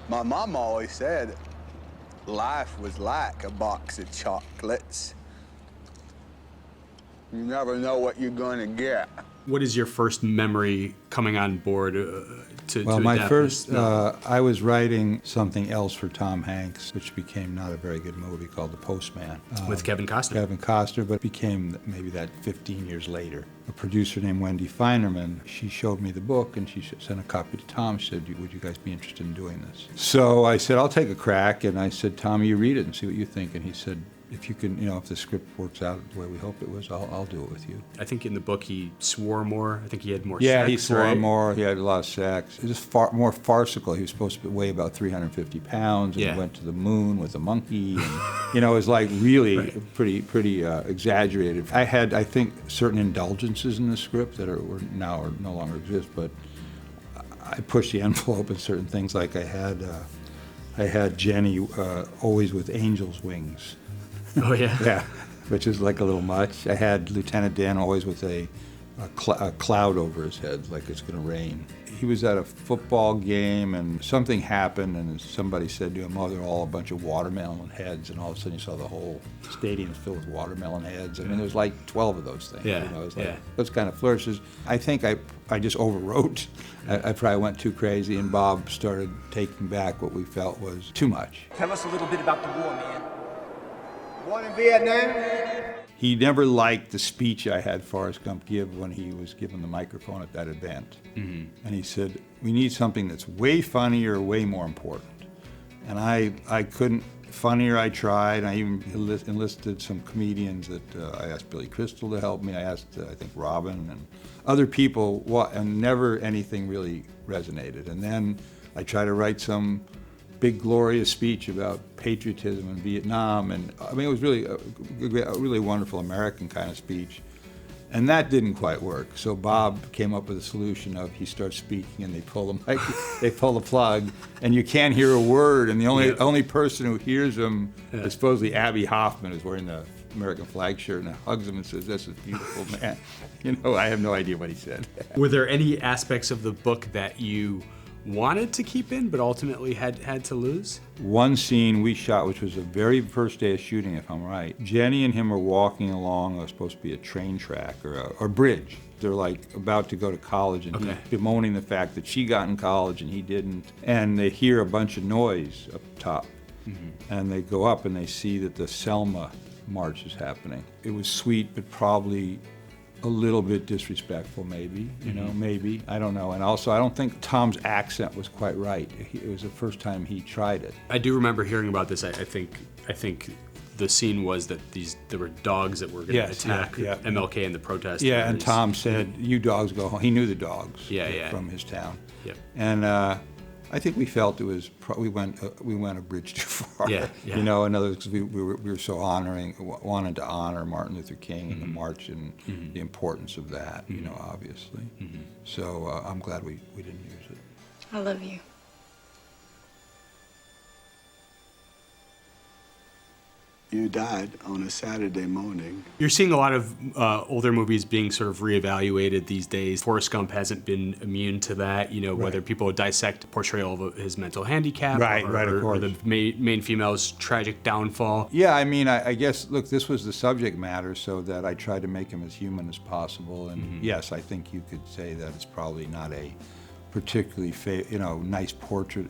My mom always said life was like a box of chocolates. You never know what you're going to get. What is your first memory coming on board to Well, my adapt first, this novel? I was writing something else for Tom Hanks, which became not a very good movie, called The Postman. With Kevin Costner. Kevin Costner, but became maybe that 15 years later. A producer named Wendy Feinerman, she showed me the book and she sent a copy to Tom. She said, would you guys be interested in doing this? So I said, I'll take a crack. And I said, Tom, you read it and see what you think. And he said, if you can, if the script works out the way we hope it was, I'll do it with you. I think in the book he swore more. I think he had more sex. Yeah, he swore right? more. He had a lot of sex. It was more farcical. He was supposed to weigh about 350 pounds, and he went to the moon with a monkey. And, it was like really pretty exaggerated. I had, I think, certain indulgences in the script that are no longer exist, but I pushed the envelope in certain things. Like I had Jenny always with angel's wings. Oh, yeah? Yeah, which is like a little much. I had Lieutenant Dan always with a cloud over his head, like it's going to rain. He was at a football game, and something happened, and somebody said to him, oh, they're all a bunch of watermelon heads, and all of a sudden you saw the whole stadium filled with watermelon heads. I mean, there was like 12 of those things. Yeah, it was like, those kind of flourishes. I think I just overwrote. I probably went too crazy, and Bob started taking back what we felt was too much. Tell us a little bit about the war, man. One in Vietnam? He never liked the speech I had Forrest Gump give when he was given the microphone at that event. Mm-hmm. And he said, we need something that's way funnier, way more important. And I couldn't. Funnier, I tried. I even enlisted some comedians that I asked Billy Crystal to help me. I asked, I think, Robin and other people, and never anything really resonated. And then I tried to write some big, glorious speech about patriotism in Vietnam, and I mean, it was really a really wonderful American kind of speech, and that didn't quite work. So Bob came up with a solution of he starts speaking, and they pull the mic, they pull the plug, and you can't hear a word, and the only person who hears him is supposedly Abby Hoffman, who's wearing the American flag shirt, and hugs him and says, "This is beautiful, man." I have no idea what he said. Were there any aspects of the book that you wanted to keep in, but ultimately had to lose? One scene we shot, which was the very first day of shooting, if I'm right. Jenny and him are walking along, what's supposed to be a train track or a bridge. They're like about to go to college, and he's bemoaning the fact that she got in college and he didn't. And they hear a bunch of noise up top. Mm-hmm. And they go up and they see that the Selma March is happening. It was sweet, but probably a little bit disrespectful, maybe, maybe, I don't know. And also, I don't think Tom's accent was quite right. It was the first time he tried it. I do remember hearing about this. I think the scene was that there were dogs that were going to attack MLK in the protest. Yeah, and Tom said, you dogs go home. He knew the dogs from his town. Yep. And I think we felt it was, we went a bridge too far. Yeah. In other words, we were so wanted to honor Martin Luther King and the march and the importance of that, obviously. Mm-hmm. So I'm glad we didn't use it. I love you. You died on a Saturday morning. You're seeing a lot of older movies being sort of reevaluated these days. Forrest Gump hasn't been immune to that, whether people dissect portrayal of his mental handicap or the main female's tragic downfall. Yeah, I mean, I guess, look, this was the subject matter, so that I tried to make him as human as possible. And yes, I think you could say that it's probably not a particularly nice portrait.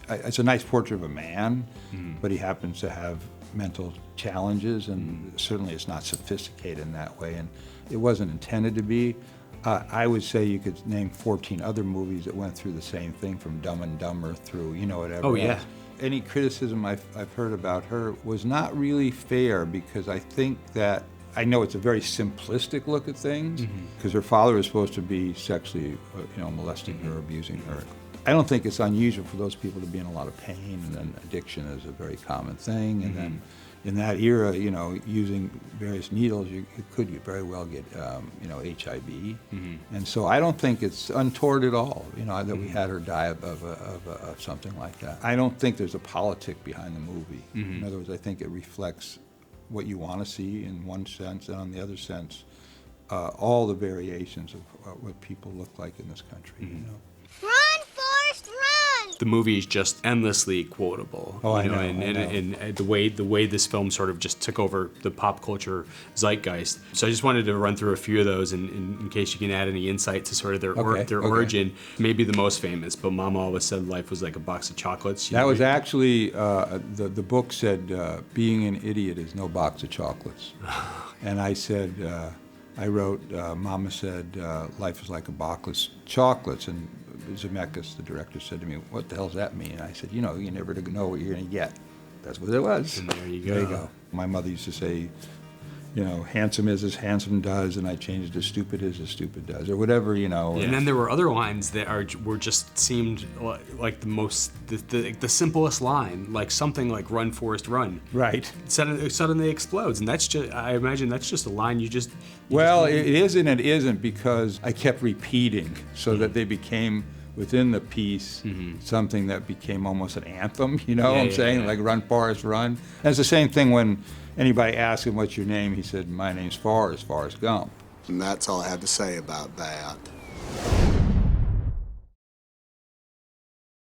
It's a nice portrait of a man, but he happens to have mental challenges, and certainly it's not sophisticated in that way, and it wasn't intended to be. I would say you could name 14 other movies that went through the same thing, from Dumb and Dumber through whatever. Oh yeah. else. Any criticism I've heard about her was not really fair, because I think that I know it's a very simplistic look at things, because her father was supposed to be sexually molesting her, abusing her. I don't think it's unusual for those people to be in a lot of pain, and then addiction is a very common thing. And then in that era, using various needles, you could very well get, HIV. And so I don't think it's untoward at all, that we had her die of something like that. I don't think there's a politic behind the movie. In other words, I think it reflects what you want to see in one sense, and on the other sense, all the variations of what people look like in this country. Run, Forrest, run! The movie is just endlessly quotable. Oh, I know. And the way this film sort of just took over the pop culture zeitgeist. So I just wanted to run through a few of those in case you can add any insight to sort of their origin. Maybe the most famous, but Mama always said life was like a box of chocolates. That was actually, the book said, being an idiot is no box of chocolates. And I said, I wrote, Mama said, life is like a box of chocolates. And Zemeckis, the director, said to me, what the hell does that mean? And I said, you never know what you're going to get. That's what it was. And there you go. There you go. My mother used to say, handsome is as handsome does, and I changed it to stupid is as stupid does, or whatever, And then there were other lines that were just seemed like the simplest line, like something like "Run, Forrest, run." Right. Suddenly explodes, and that's just, I imagine that's just a line you just. It is and it isn't, because I kept repeating so that they became within the piece something that became almost an anthem. What I'm saying? Like "Run, Forrest, run." And it's the same thing when anybody asked him, what's your name? He said, my name's Forrest Gump. And that's all I have to say about that.